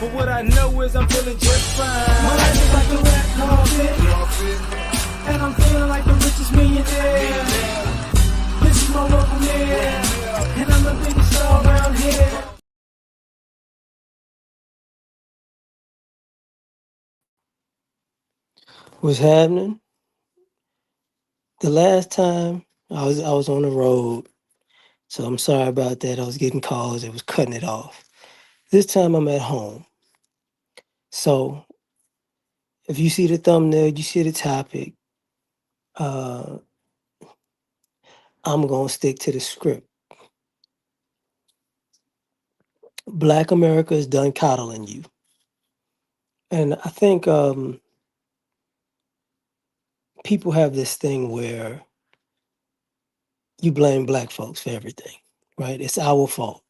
But what I know is I'm feeling just fine. My life is like a red carpet, and I'm feeling like the richest millionaire. This is my local mayor, and I'm the biggest star around here. What's happening? The last time I was on the road, so I'm sorry about that. I was getting calls, it was cutting it off. This time I'm at home. So if you see the thumbnail, you see the topic, uh, I'm gonna stick to the script. Black America is done coddling you. And I think people have this thing where you blame black folks for everything, right? It's our fault.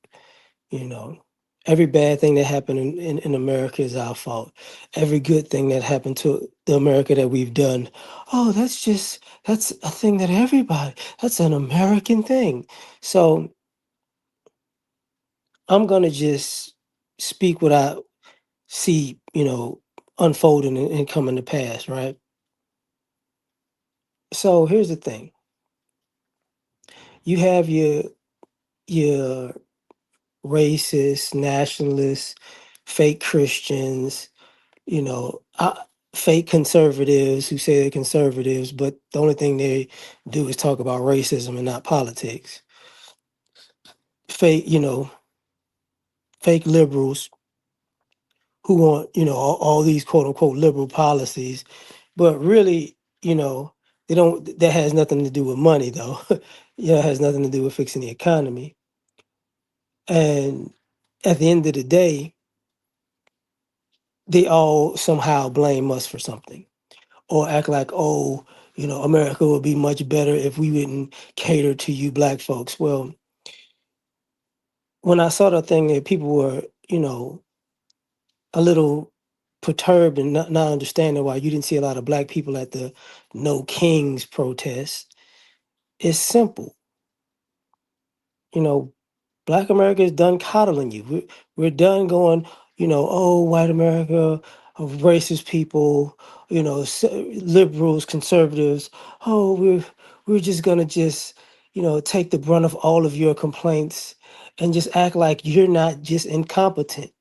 You know, every bad thing that happened in America is our fault. Every good thing that happened to the America that we've done, oh, that's a thing that that's an American thing. So I'm gonna just speak what I see, unfolding and coming to pass, right? So here's the thing. You have your racist, nationalists, fake Christians, you know, fake conservatives who say they're conservatives, but the only thing they do is talk about racism and not politics. Fake, fake liberals who want, all these quote unquote liberal policies, but really, they don't. That has nothing to do with money, though. It has nothing to do with fixing the economy. And at the end of the day, they all somehow blame us for something or act like, oh, America would be much better if we wouldn't cater to you black folks. Well, when I saw the thing that people were, a little perturbed and not understanding why you didn't see a lot of black people at the No Kings protest, it's simple. You know, Black America is done coddling you. We're done going, oh, white America, racist people, liberals, conservatives. Oh, we're just gonna just, take the brunt of all of your complaints and just act like you're not just incompetent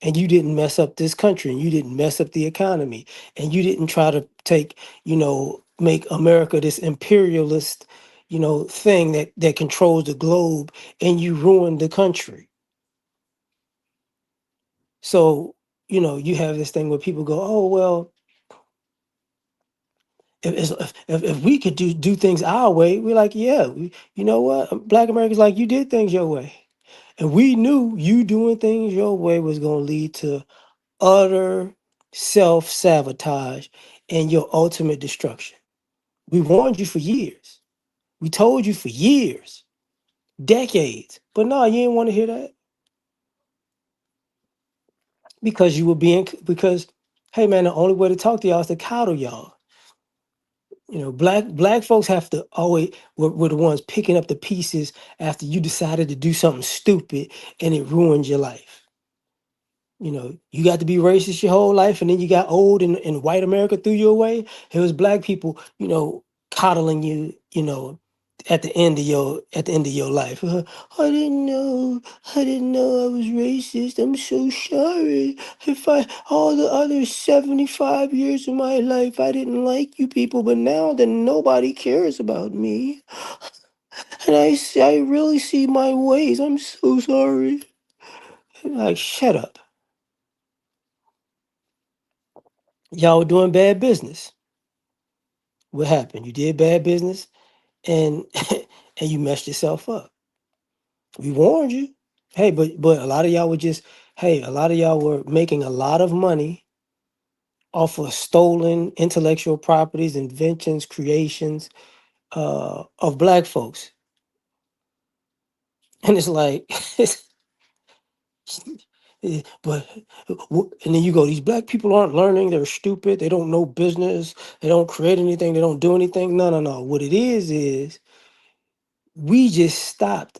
and you didn't mess up this country and you didn't mess up the economy and you didn't try to take, make America this imperialist, thing that controls the globe and you ruined the country. So, you have this thing where people go, oh, well, if we could do things our way, we're like, yeah, you know what? Black Americans like you did things your way. And we knew you doing things your way was going to lead to utter self sabotage and your ultimate destruction. We warned you for years. We told you for years, decades. But no, you didn't want to hear that because because hey man, the only way to talk to y'all is to coddle y'all. Black folks have to always were the ones picking up the pieces after you decided to do something stupid and it ruined your life. You got to be racist your whole life, and then you got old and white America threw you away. It was black people, coddling you, at the end of your life. I didn't know. I didn't know I was racist. I'm so sorry. If I all the other 75 years of my life I didn't like you people, but now then nobody cares about me. And I really see my ways. I'm so sorry. Like, shut up. Y'all were doing bad business. What happened? You did bad business and and you messed yourself up. We warned you. Hey, but a lot of y'all were just a lot of y'all were making a lot of money off of stolen intellectual properties, inventions, creations of black folks. And it's like but and then you go, these black people aren't learning, they're stupid, they don't know business, they don't create anything, they don't do anything. No, no, no. What it is we just stopped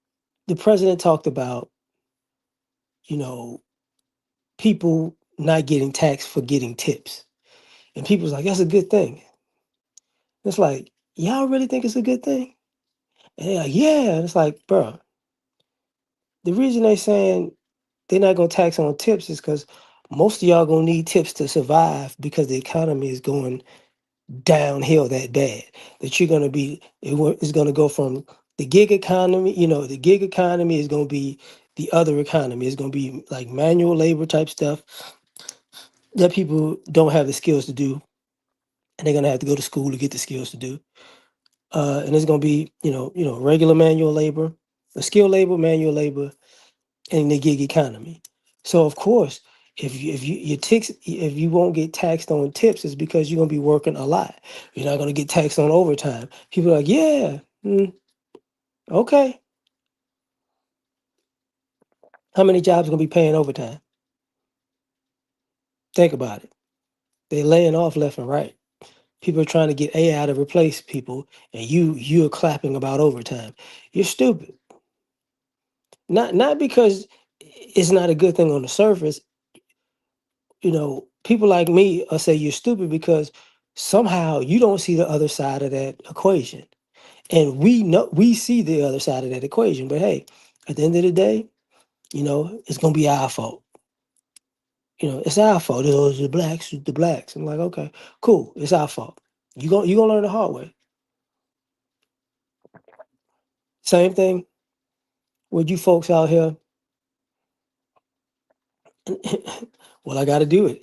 The president talked about, you know, people not getting taxed for getting tips. And people's like, that's a good thing. It's like, y'all really think it's a good thing? And they're like, yeah. And it's like, bro, the reason they saying they're not gonna tax on tips is because most of y'all gonna need tips to survive because the economy is going downhill that bad that you're gonna be it's gonna go from the gig economy. The gig economy is gonna be the other economy. It's gonna be like manual labor type stuff that people don't have the skills to do, and they're gonna have to go to school to get the skills to do. And it's gonna be regular manual labor, skilled labor, manual labor, in the gig economy. So of course, if you won't get taxed on tips, it's because you're gonna be working a lot. You're not gonna get taxed on overtime. People are like, yeah, okay. How many jobs are gonna be paying overtime? Think about it. They're laying off left and right. People are trying to get AI to replace people, and you're clapping about overtime. You're stupid. Not because it's not a good thing on the surface. People like me will say you're stupid because somehow you don't see the other side of that equation. And we see the other side of that equation. But hey, at the end of the day, it's gonna be our fault. It's our fault. It was the blacks. I'm like, okay, cool. It's our fault. You gonna learn the hard way. Same thing with you folks out here. Well, I got to do it.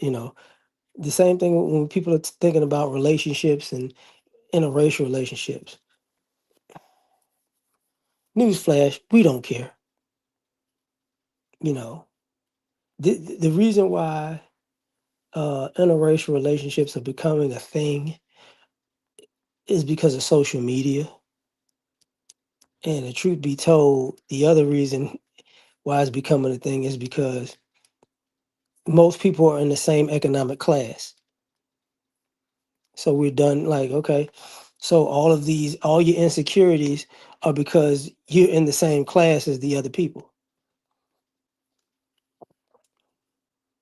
The same thing when people are thinking about relationships and interracial relationships. Newsflash, we don't care. You know, the reason why interracial relationships are becoming a thing is because of social media. And the truth be told, the other reason why it's becoming a thing is because most people are in the same economic class. So we're done like, okay, so all your insecurities are because you're in the same class as the other people.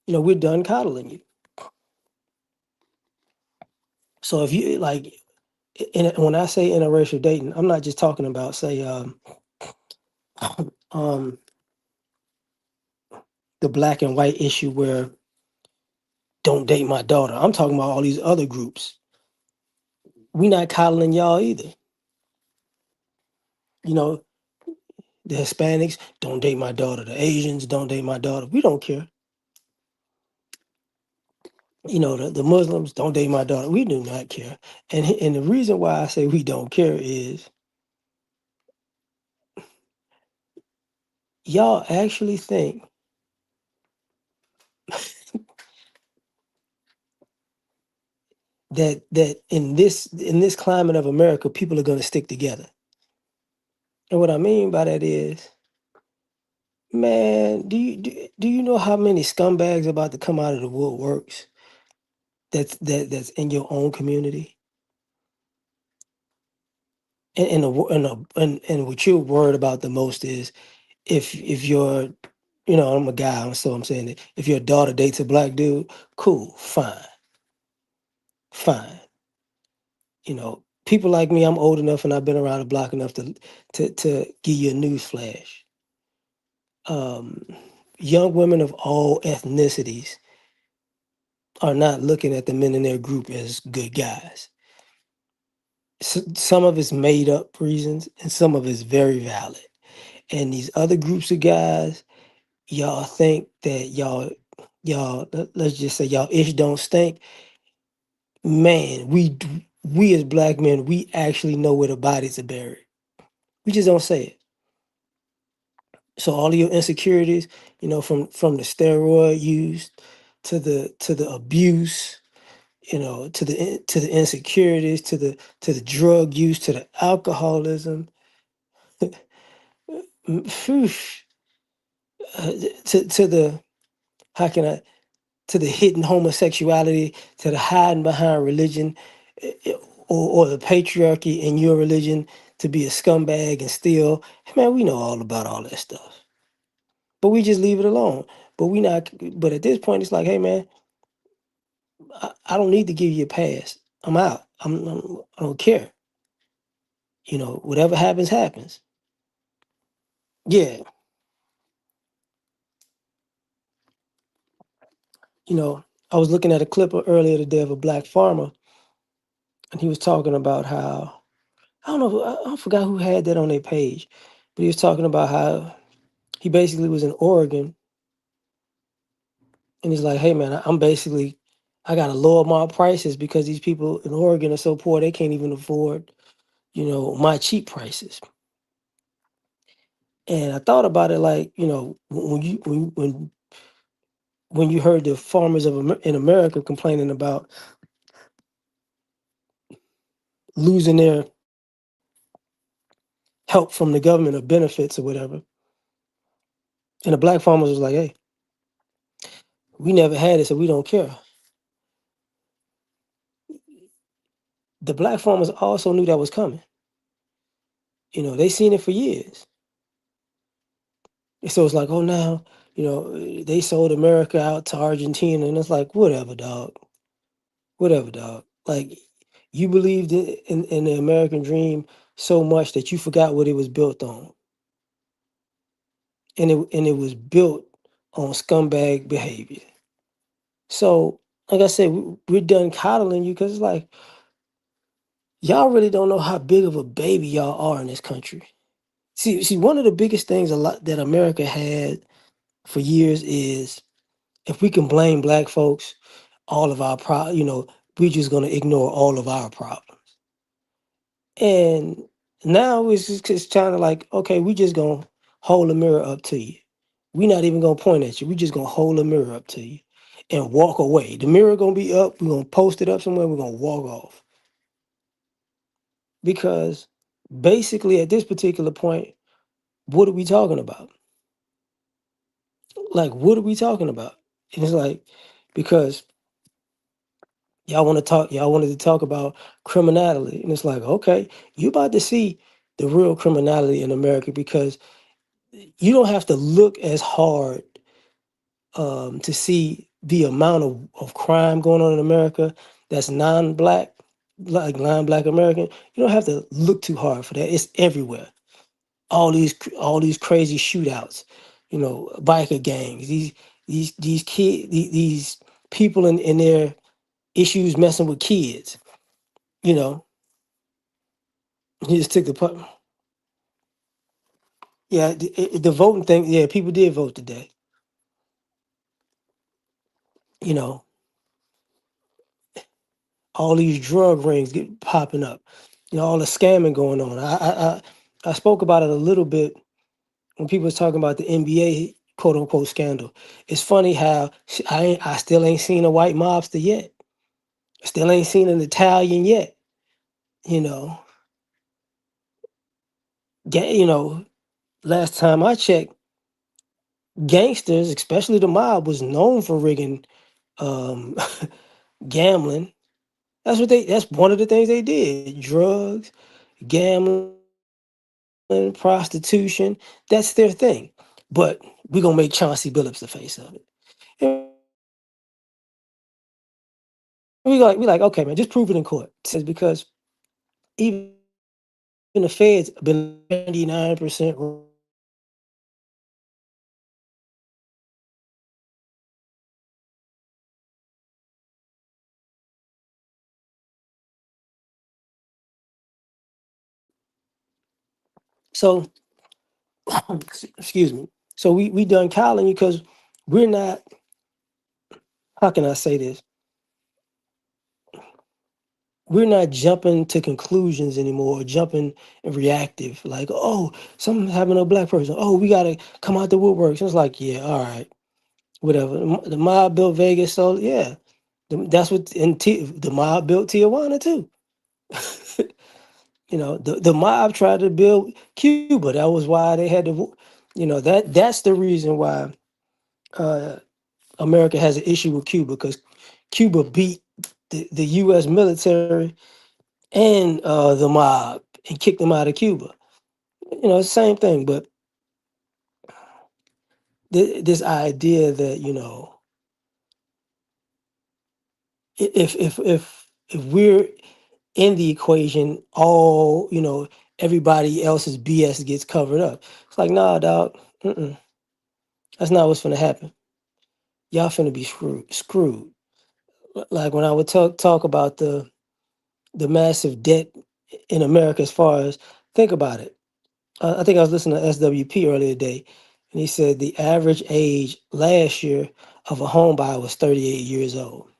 We're done coddling you. So if you like, when I say interracial dating, I'm not just talking about say um the black and white issue where don't date my daughter. I'm talking about all these other groups. We not coddling y'all either. You know, the Hispanics don't date my daughter. The Asians don't date my daughter. We don't care. The Muslims don't date my daughter. We do not care. And the reason why I say we don't care is y'all actually think that in this climate of America, people are going to stick together. And what I mean by that is, man, do you know how many scumbags about to come out of the woodworks that's in your own community? And what you're worried about the most is if your I'm a guy, so I'm saying that if your daughter dates a black dude, cool, fine. People like me, I'm old enough and I've been around the block enough to give you a news flash. Um, Young women of all ethnicities are not looking at the men in their group as good guys. Some of it's made up reasons, and some of it's very valid. And these other groups of guys, y'all think that let's just say y'all ish don't stink. Man, we as black men, we actually know where the bodies are buried. We just don't say it. So all of your insecurities, from the steroid use to the abuse, to the insecurities, to the drug use, to the alcoholism, phew, to the how can I to the hidden homosexuality, to the hiding behind religion, or the patriarchy in your religion, to be a scumbag and steal. Man, we know all about all that stuff, but we just leave it alone. But we not. But at this point, it's like, hey, man, I don't need to give you a pass. I'm out. I don't care. Whatever happens, happens. Yeah, I was looking at a clip earlier today of a black farmer, and he was talking about how I don't know, I forgot who had that on their page, but he was talking about how he basically was in Oregon, and he's like, "Hey, man, I got to lower my prices because these people in Oregon are so poor they can't even afford, my cheap prices." And I thought about it like, when you heard the farmers in America complaining about losing their help from the government or benefits or whatever, and the black farmers was like, "Hey, we never had it, so we don't care." The black farmers also knew that was coming. They seen it for years. And so it's like, oh, now, they sold America out to Argentina, and it's like, whatever, dog, whatever, dog. Like, you believed in the American dream so much that you forgot what it was built on, and it was built on scumbag behavior. So, like I said, we're done coddling you because it's like y'all really don't know how big of a baby y'all are in this country. See, one of the biggest things a lot that America had for years is if we can blame black folks, all of our we're just gonna ignore all of our problems. And now it's kind of like, okay, we just gonna hold a mirror up to you. We're not even gonna point at you. We just gonna hold a mirror up to you and walk away. The mirror gonna be up. We're gonna post it up somewhere. We're gonna walk off because basically at this particular point, what are we talking about? Like, what are we talking about? And it's like because y'all wanted to talk about criminality, and it's like, okay, you about to see the real criminality in America because you don't have to look as hard to see the amount of crime going on in America that's non-black, like non-black American. You don't have to look too hard for that. It's everywhere. All these crazy shootouts, biker gangs, these kids, these people in their issues messing with kids. You know, he just took yeah, the voting thing. Yeah, people did vote today. You know, all these drug rings get popping up. All the scamming going on. I spoke about it a little bit when people was talking about the NBA quote unquote scandal. It's funny how I still ain't seen a white mobster yet. Still ain't seen an Italian yet. You know, you know. Last time I checked, gangsters, especially the mob, was known for rigging, um, gambling. That's one of the things they did. Drugs, gambling, prostitution. That's their thing. But we gonna make Chauncey Billups the face of it. And we like, okay, man, just prove it in court. Because even the feds have been letting us know that 99% so excuse me. So we done calling you because we're not, how can I say this? We're not jumping to conclusions anymore, or jumping and reactive, like, oh, something happened to a black person. Oh, we gotta come out the woodworks. It's like, yeah, all right, whatever. The mob built Vegas, so yeah. That's what the mob built Tijuana too. The mob tried to build Cuba. That was why they had to, that's the reason why uh, America has an issue with Cuba because Cuba beat the U.S. military and the mob. and kicked them out of Cuba. Same thing. But this idea that if we're in the equation, all everybody else's BS gets covered up. It's like, nah, dog. Mm-mm, that's not what's gonna happen. Y'all finna be screwed. Like when I would talk about the massive debt in America, as far as think about it. I think I was listening to SWP earlier today, and he said the average age last year of a home buyer was 38 years old.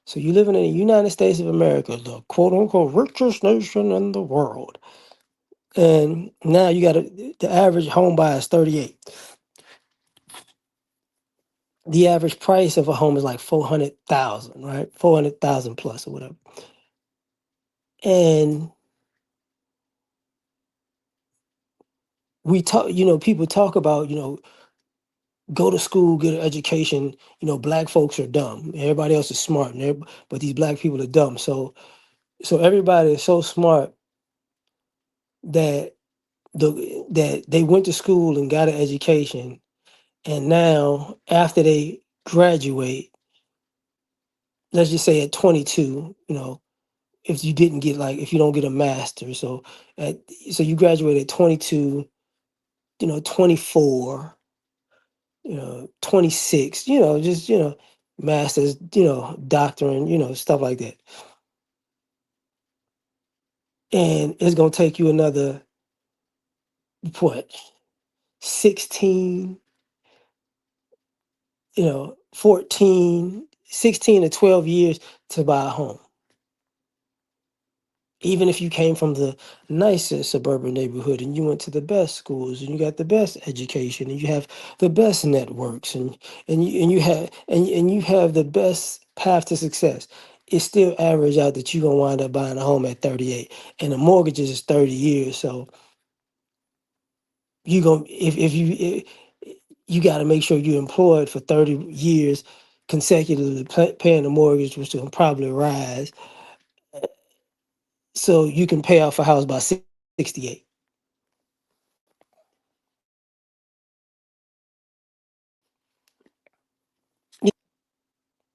So you living in the United States of America, the quote unquote richest nation in the world. And now you got the average home buyer is 38. The average price of a home is like 400,000, right? 400,000 plus or whatever. And we talk, people talk about, go to school, get an education. Black folks are dumb. Everybody else is smart, but these black people are dumb. So everybody is so smart that that they went to school and got an education, and now after they graduate, let's just say at 22, if you didn't get like if you don't get a master, at so you graduate at 22, 24, 26, just masters, doctorate, stuff like that. And it's gonna take you another what 16, 14, 16 to 12 years to buy a home. Even if you came from the nicest suburban neighborhood and you went to the best schools and you got the best education and you have the best networks and you have the best path to success, it still average out that you're gonna wind up buying a home at 38. And the mortgages is 30 years. So you gonna if you got to make sure you're employed for 30 years consecutively paying the mortgage, which will probably rise, so you can pay off a house by 68.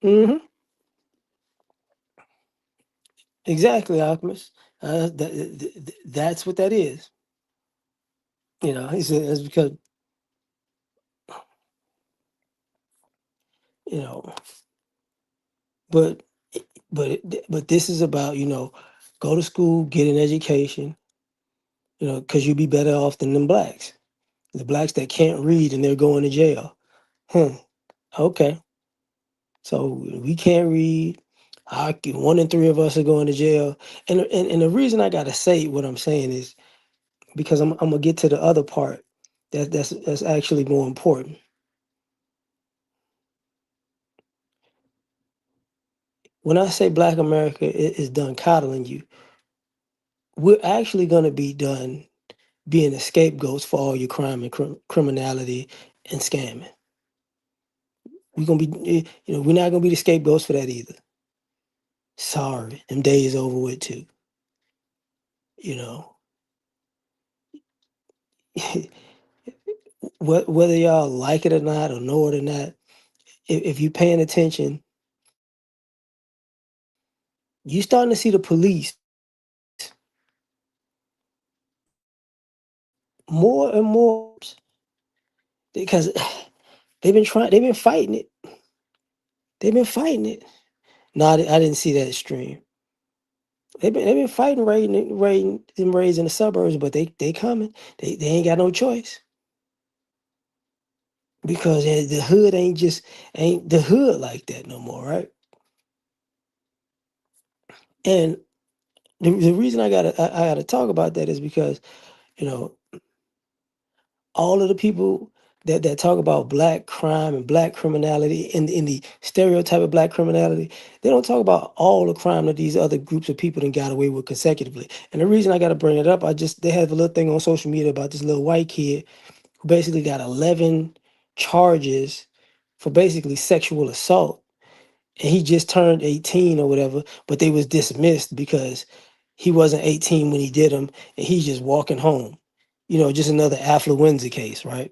Hmm. Exactly, Alchemist. That's what that is. He said it's because you know, but but this is about go to school, get an education, because you'll be better off than them blacks. The blacks that can't read and they're going to jail. Hmm. Okay, so we can't read. One in three of us are going to jail, and the reason I gotta say what I'm saying is because I'm gonna get to the other part that's actually more important. When I say Black America is done coddling you, we're actually going to be done being the scapegoats for all your crime and criminality and scamming. We're gonna be, we're not gonna be the scapegoats for that either. Sorry, them days over with too. You know, whether y'all like it or not, or know it or not, if you're paying attention, you starting to see the police more and more because they've been fighting it. They've been fighting it. No, I didn't see that stream. They've been fighting raiding in the suburbs, but they coming. They ain't got no choice because the hood ain't the hood like that no more, right? And the reason I gotta talk about that is because you know all of the people that talk about black crime and black criminality in the stereotype of black criminality, they don't talk about all the crime that these other groups of people done got away with consecutively. And the reason I got to bring it up, they have a little thing on social media about this little white kid who basically got 11 charges for basically sexual assault, and he just turned 18 or whatever, but they was dismissed because he wasn't 18 when he did them, and he's just walking home. Just another affluenza case, right?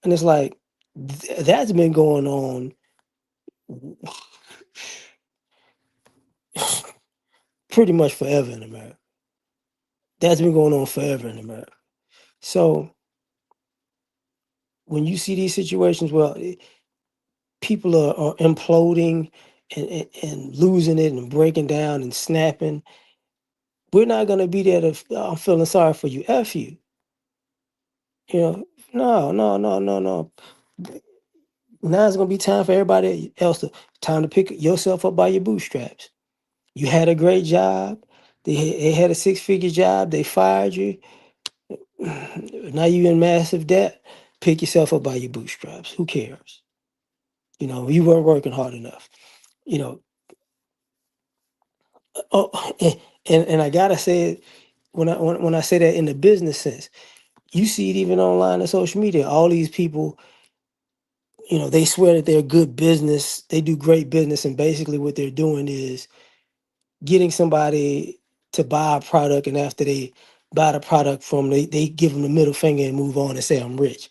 And it's like that's been going on pretty much forever in America. That's been going on forever in America. So when you see these situations, well, people are imploding and losing it and breaking down and snapping. We're not going to be there to, I'm feeling sorry for you. F you. You know, no, no, no, no, no. Now it's going to be time for everybody else time to pick yourself up by your bootstraps. You had a great job. They had a 6-figure job. They fired you. Now you in massive debt. Pick yourself up by your bootstraps. Who cares? You weren't working hard enough. You know, oh, and I gotta say it when I say that in the business sense. You see it even online and social media. All these people, they swear that they're good business. They do great business, and basically what they're doing is getting somebody to buy a product, and after they buy the product from they give them the middle finger and move on and say I'm rich.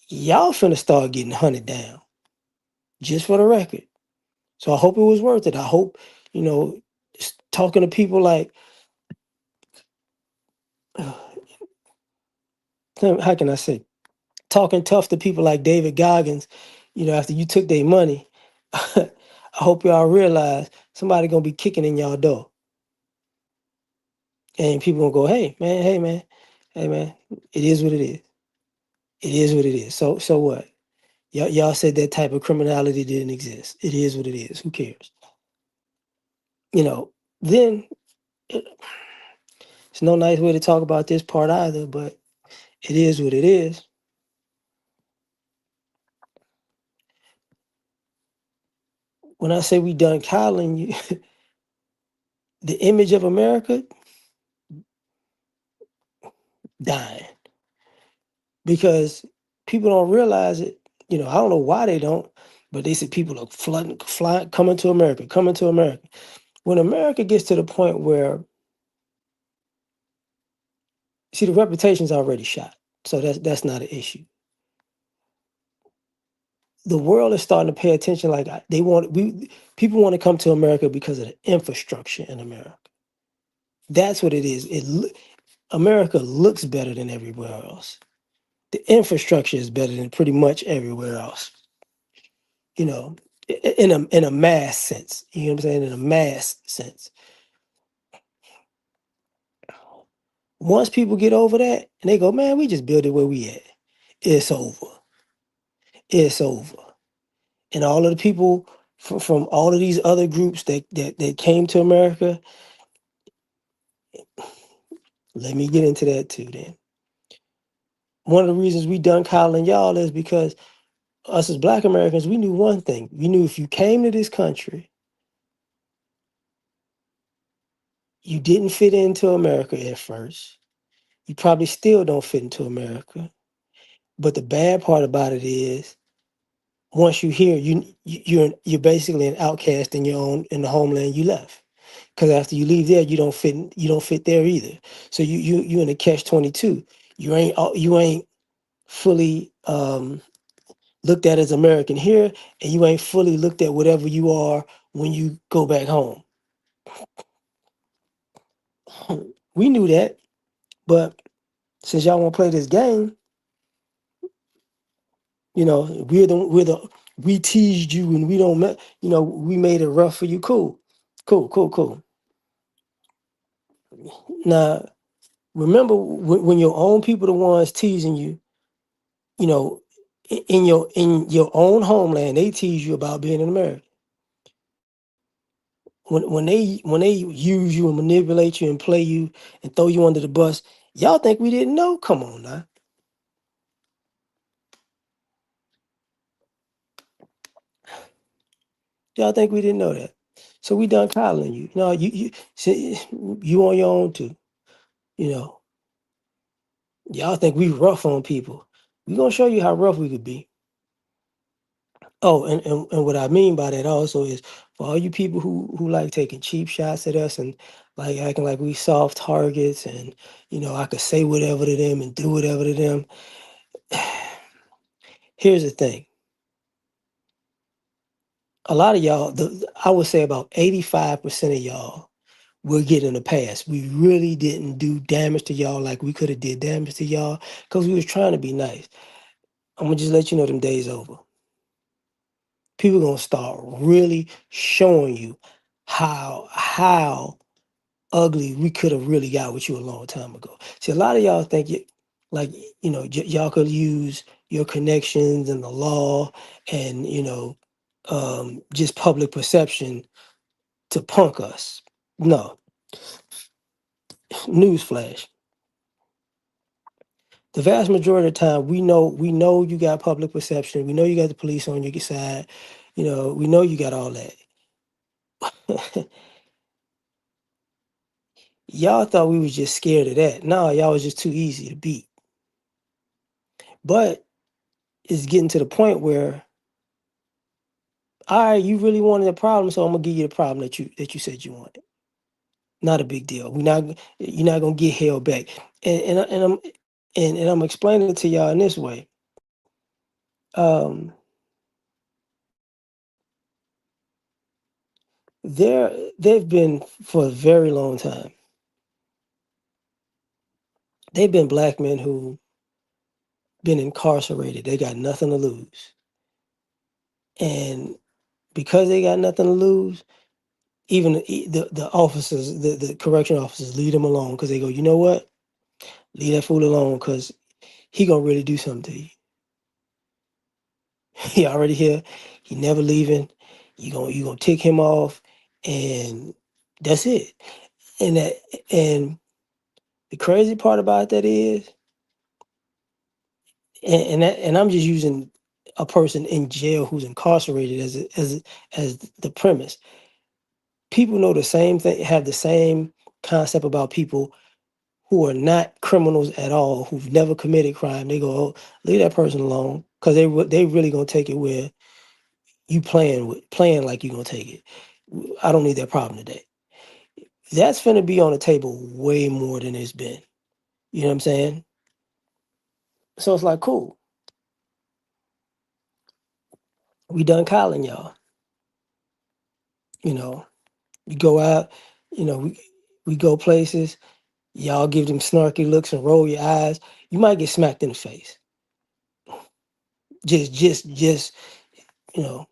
Y'all finna start getting hunted down, just for the record. So I hope it was worth it. I hope, talking to people like, how can I say, talking tough to people like David Goggins, after you took their money, I hope y'all realize somebody gonna be kicking in y'all door. And people gonna go, hey man, hey man, it is what it is. It is what it is. So what? Y'all said that type of criminality didn't exist. It is what it is. Who cares? Then it's no nice way to talk about this part either, but it is what it is. When I say we done coddling you, the image of America dying because people don't realize it. I don't know why they don't, but they say people are flooding, flying, coming to America, coming to America. When America gets to the point where, see, the reputation's already shot, so that's not an issue. The world is starting to pay attention. Like people want to come to America because of the infrastructure in America. That's what it is. America looks better than everywhere else. The infrastructure is better than pretty much everywhere else. You know, in a mass sense. You know what I'm saying? In a mass sense. Once people get over that and they go, man, we just build it where we at. It's over. It's over. And all of the people from all of these other groups that came to America, let me get into that too then. One of the reasons we done coddling y'all is because us as Black Americans, we knew one thing. We knew if you came to this country, you didn't fit into America at first. You probably still don't fit into America. But the bad part about it is, once you're here, you're basically an outcast in the homeland you left. Because after you leave there, you don't fit there either. So you in a catch-22. You ain't fully looked at as American here, and you ain't fully looked at whatever you are when you go back home. We knew that, but since y'all want to play this game, we teased you and we don't, we made it rough for you. Cool, cool, cool, cool. Now, remember when your own people the ones teasing you, you know, in your own homeland, they tease you about being an American. When they use you and manipulate you and play you and throw you under the bus, y'all think we didn't know? Come on now. Y'all think we didn't know that? So we done coddling you. No, you on your own too. You know, y'all think we rough on people. We gonna show you how rough we could be. Oh, and what I mean by that also is for all you people who like taking cheap shots at us, and like acting like we soft targets, and I could say whatever to them and do whatever to them. Here's the thing: a lot of y'all, I would say about 85% of y'all will get in the past. We really didn't do damage to y'all like we could have did damage to y'all because we was trying to be nice. I'm gonna just let you know them days over. People gonna start really showing you how ugly we could have really got with you a long time ago. See, a lot of y'all think like y'all could use your connections and the law and just public perception to punk us. No, newsflash. The vast majority of the time, we know you got public perception. We know you got the police on your side. We know you got all that. Y'all thought we was just scared of that. No, y'all was just too easy to beat. But it's getting to the point where, all right, you really wanted a problem, so I'm gonna give you the problem that you said you wanted. Not a big deal. You're not gonna get held back. And I'm explaining it to y'all in this way. Um, they've been for a very long time. They've been black men who been incarcerated. They got nothing to lose, and because they got nothing to lose, even the officers, the correction officers, leave them alone because they go, you know what? Leave that fool alone because he gonna really do something to you. He already here. He never leaving. You gonna tick him off, and that's it. And the crazy part about that is, and I'm just using a person in jail who's incarcerated as the premise. People know the same thing, have the same concept about people who are not criminals at all, who've never committed crime. They go, oh, leave that person alone, because they really gonna take it where you playing like you gonna take it. I don't need that problem today. That's gonna be on the table way more than it's been. You know what I'm saying? So it's like, cool. We done calling y'all. You know, you go out. We go places. Y'all give them snarky looks and roll your eyes. You might get smacked in the face. Just you know,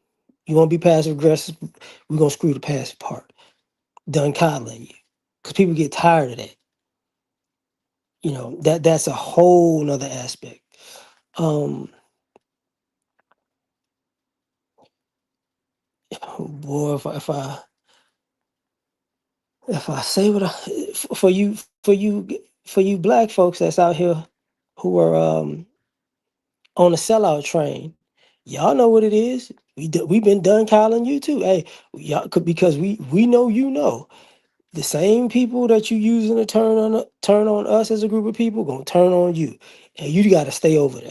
you want to be passive aggressive. We're gonna screw the passive part. Done coddling you, because people get tired of that. That's a whole nother aspect. Um, boy, if I say what for you black folks that's out here who are on the sellout train, y'all know what it is. We've been done calling you too. Hey, y'all, because we know the same people that you using to turn on us as a group of people gonna turn on you, and you got to stay over there.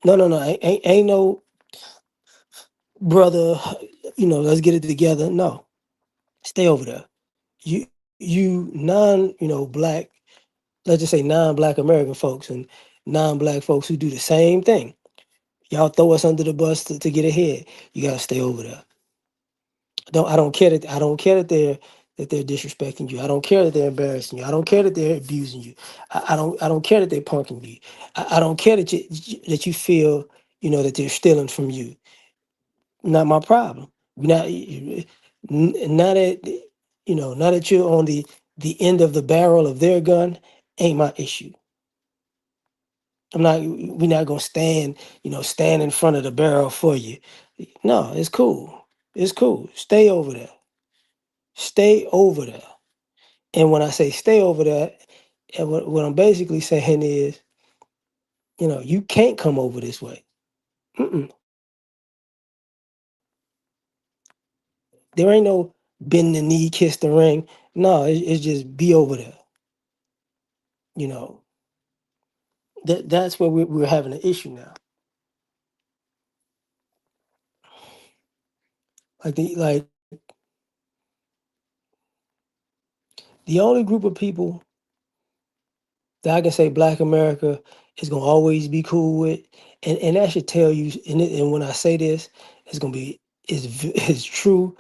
No, ain't no brother. Let's get it together. No, stay over there. You non black. Let's just say non-black American folks and non-black folks who do the same thing. Y'all throw us under the bus to get ahead. You gotta stay over there. I don't care that they're disrespecting you. I don't care that they're embarrassing you. I don't care that they're abusing you. I don't care that they're punking you. I don't care that you feel that they're stealing from you. Not my problem. Not that now that you're on the end of the barrel of their gun, ain't my issue. We're not gonna stand in front of the barrel for you. No, it's cool. It's cool. Stay over there. Stay over there. And when I say stay over there, and what I'm basically saying is, you can't come over this way. Mm-mm. There ain't no bend the knee, kiss the ring. No, it's just be over there. You know that's where we're having an issue now. Like The only group of people that I can say Black America is gonna always be cool with, and that should tell you. And when I say this, it's gonna be it's true,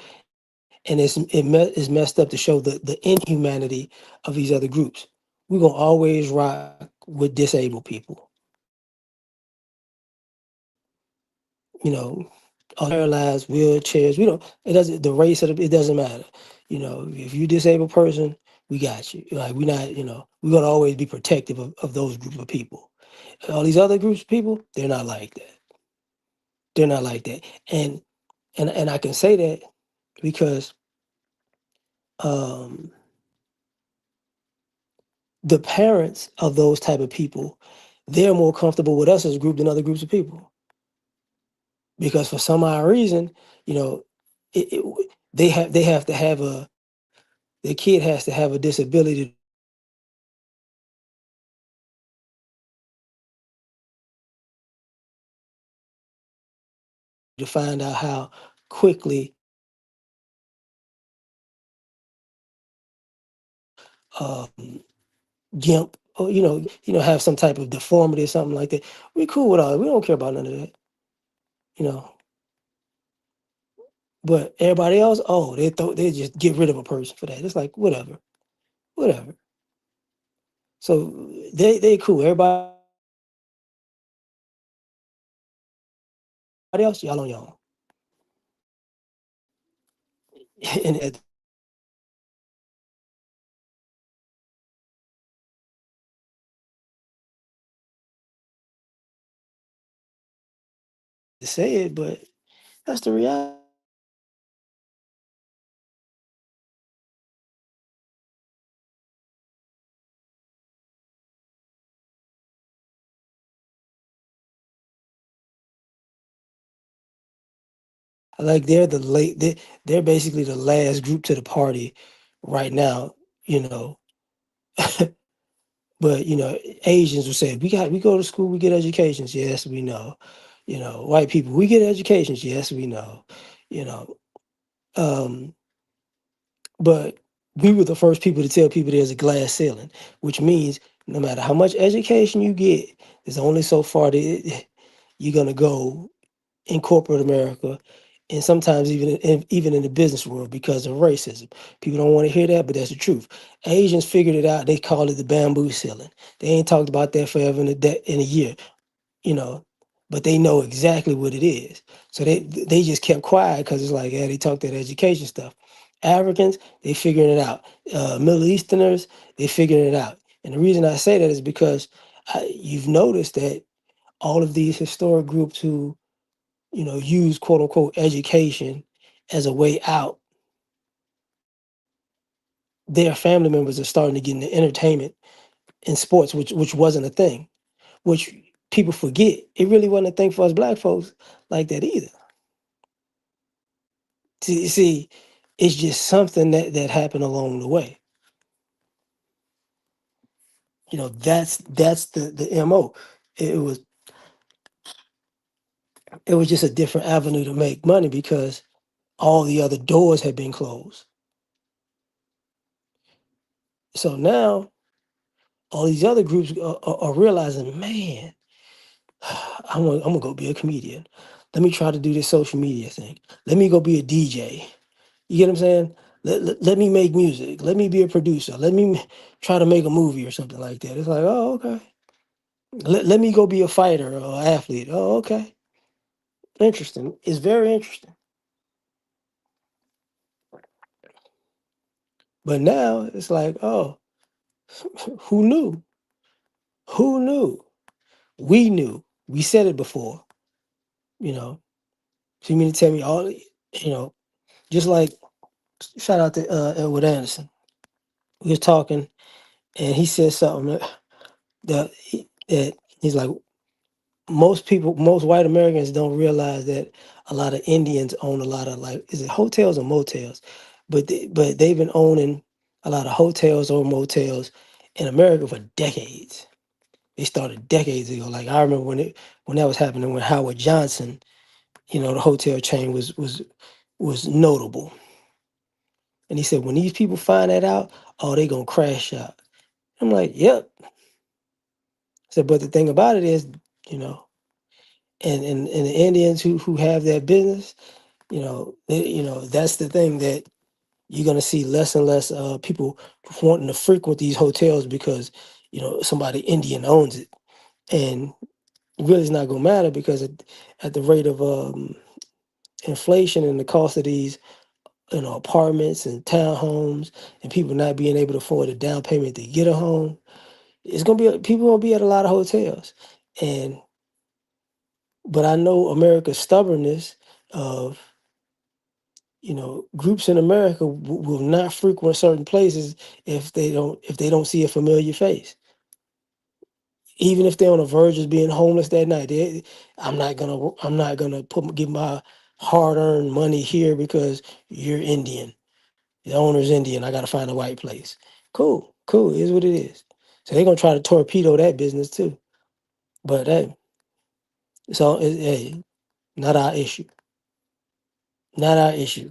and it's messed up to show the inhumanity of these other groups. We're gonna always rock with disabled people. You know, paralyzed, wheelchairs. We don't. It doesn't. The race of it doesn't matter. You know, if you're a disabled person, we got you. Like we're not. You know, we're gonna always be protective of those group of people. All these other groups of people, they're not like that. They're not like that. And and I can say that because um, the parents of those type of people, they're more comfortable with us as a group than other groups of people. Because for some odd reason, you know, they have to have a their kid has to have a disability to find out how quickly gimp or have some type of deformity or something like that. We cool with all that. We don't care about none of that. You know, but everybody else, oh, they just get rid of a person for that. It's like whatever, whatever. So they cool. Everybody else, y'all on y'all. And at the same time, I hate to say it, but that's the reality. Like they're basically the last group to the party right now, you know. But Asians will say we go to school, we get educations. Yes, we know. White people, we get educations. Yes, we know. You know, um, but we were the first people to tell people there's a glass ceiling, which means no matter how much education you get, there's only so far that you're gonna go in corporate America, and sometimes even in the business world because of racism. People don't want to hear that, but that's the truth. Asians figured it out. They call it the bamboo ceiling. They ain't talked about that forever in a year, you know, but they know exactly what it is. So they just kept quiet because it's like, yeah, they talk that education stuff. Africans, they figuring it out. Middle Easterners, they figuring it out. And the reason I say that is because you've noticed that all of these historic groups who use quote unquote education as a way out, their family members are starting to get into entertainment and sports, which wasn't a thing, which people forget. It really wasn't a thing for us black folks like that either. See, it's just something that happened along the way. That's the MO. It was it was just a different avenue to make money because all the other doors had been closed. So now all these other groups are realizing, man, I'm gonna go be a comedian. Let me try to do this social media thing. Let me go be a DJ. You get what I'm saying? Let me make music. Let me be a producer. Try to make a movie or something like that. It's like, oh, okay. Let me go be a fighter or athlete. Oh, okay. Interesting. It's very interesting. But now it's like, oh, who knew? Who knew? We knew. We said it before. You know. So you mean to tell me just like shout out to Edward Anderson. We was talking and he said something that he's like, most white Americans don't realize that a lot of Indians own a lot of, like, is it hotels or motels? But they've been owning a lot of hotels or motels in America for decades. They started decades ago. Like I remember when that was happening when Howard Johnson, the hotel chain was notable. And he said, when these people find that out, oh, they gonna crash out. I'm like, yep. I said, but the thing about it is, you know, and the Indians who have that business, that's the thing that you're gonna see less and less people wanting to frequent these hotels because somebody Indian owns it, and really it's not gonna matter because at the rate of inflation and the cost of these apartments and townhomes and people not being able to afford a down payment to get a home, it's gonna be people gonna be at a lot of hotels, and but I know America's stubbornness of groups in America will not frequent certain places if they don't see a familiar face. Even if they're on the verge of being homeless that night, I'm not gonna give my hard-earned money here because you're Indian. The owner's Indian. I gotta find a white place. Cool, cool. Is what it is. So they're gonna try to torpedo that business too. But hey, hey, not our issue. Not our issue.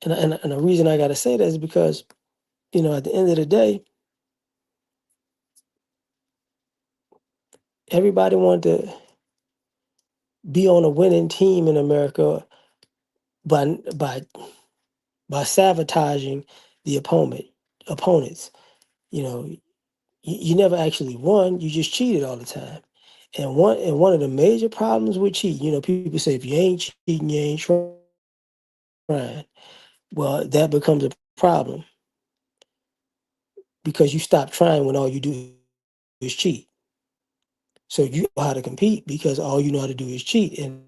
And the reason I gotta say that is because at the end of the day, everybody wanted to be on a winning team in America by by by sabotaging the opponents. You never actually won. You just cheated all the time. And one of the major problems with cheating, people say if you ain't cheating, you ain't trying. Well, that becomes a problem because you stop trying when all you do is cheat. So you know how to compete because all you know how to do is cheat, and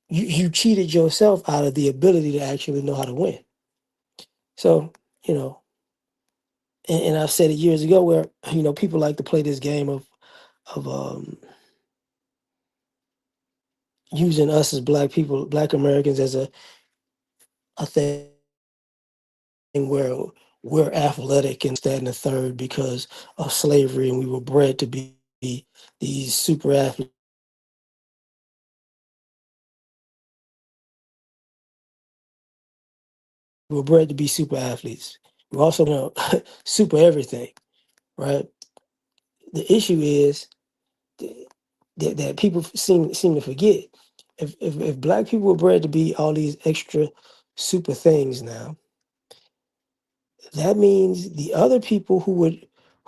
you cheated yourself out of the ability to actually know how to win. So you know, and I've said it years ago where people like to play this game of using us as black people, black Americans, as a thing where we're athletic and that and the third because of slavery, and we were bred to be these super athletes. We were bred to be super athletes. We're also super everything, right? The issue is that people seem to forget. If black people were bred to be all these extra super things now, that means the other people who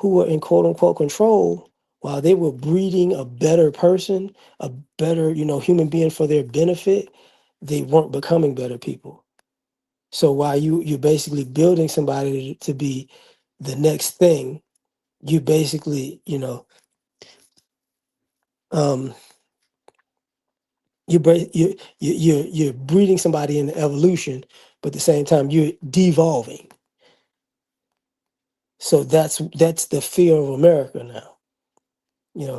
were in quote unquote control, while they were breeding a better person, a better human being for their benefit, they weren't becoming better people. So while you're basically building somebody to be the next thing, you basically um you're breeding somebody in the evolution, but at the same time you're devolving. So that's the fear of America now.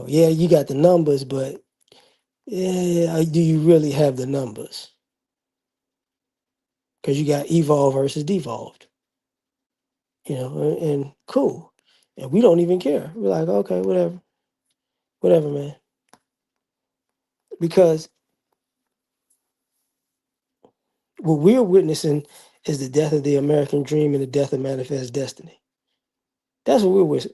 Yeah, you got the numbers, but yeah, do you really have the numbers? Because you got evolved versus devolved, and cool. And we don't even care. We're like, okay, whatever, whatever, man. Because what we're witnessing is the death of the American dream and the death of manifest destiny. That's what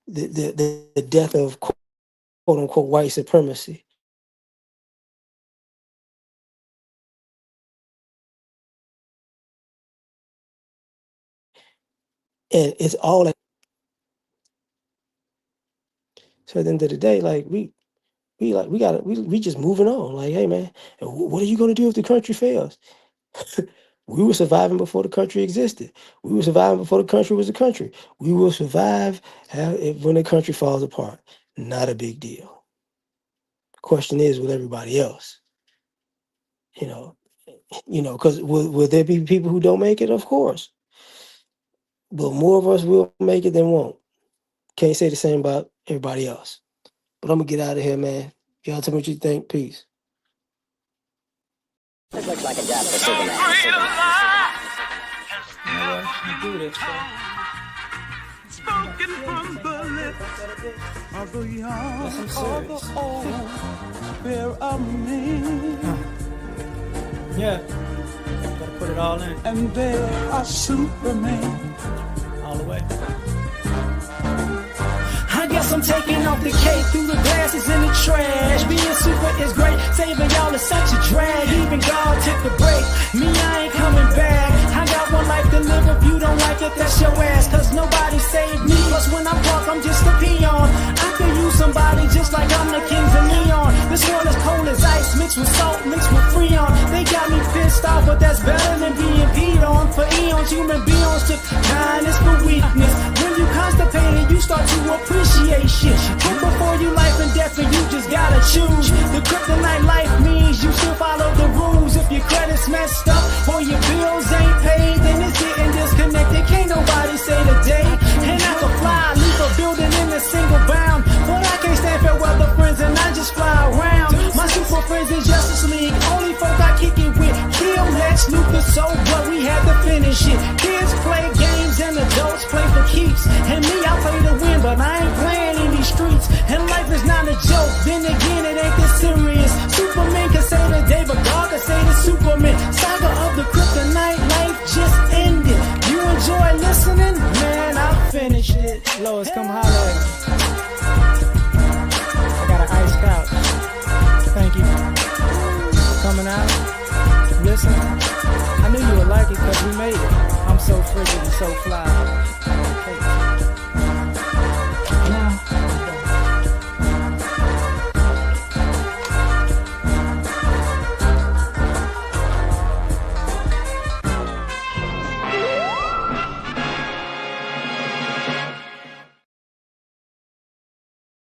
the death of quote unquote white supremacy. And it's all like, so at the end of the day, like we just moving on. Like, hey man, and what are you gonna do if the country fails? We were surviving before the country existed. We were surviving before the country was a country. We will survive when the country falls apart. Not a big deal. Question is with everybody else, you know, because will there be people who don't make it? Of course, but more of us will make it than won't. Can't say the same about everybody else. But I'm gonna get out of here, man. Y'all tell me what you think. Peace. This looks like a job for Superman. Do this, Spoken from the lips of the young or the old, bear of me. Yeah. Gotta put it all in. And there are Superman. All the way. I guess I'm taking off the cake through the glasses in the trash. Being super is great, saving y'all is such a drag. Even God took a break, me I ain't coming back. I got one life to live, if you don't like it, that's your ass. Cause nobody saved me, plus when I'm drunk, I'm just a peon. I could use somebody just like I'm the kings of neon. This one is cold as ice, mixed with salt, mixed with freon. They got me pissed off, but that's better than being peed on. For eons, human beings took kindness for weakness. When you constipated, you start to appreciate shit. But before you life and death, and you just gotta choose. The kryptonite life means you still follow the rules. If your credit's messed up or your bills ain't paid, then it's getting disconnected. Can't nobody say the day. And I can fly, leave a building in a single bound, but I can't stand farewell to friends and I just fly around. My super friends in Justice League, only folk I kick it with. Kill Lex Luthor, so what, we had to finish it. Kids play games and adults play for keeps. And me, I play to win, but I ain't playing in these streets. And life is not a joke, then again it ain't this serious. Superman can say the day, but God can say the Superman. Saga of the kryptonite, life just ended. You enjoy listening? Man, I'll finish it. Lois, come holler at me. I got an iced couch. Thank you for coming out, listening. I knew you would like it because we made it. I'm so frigid and so fly.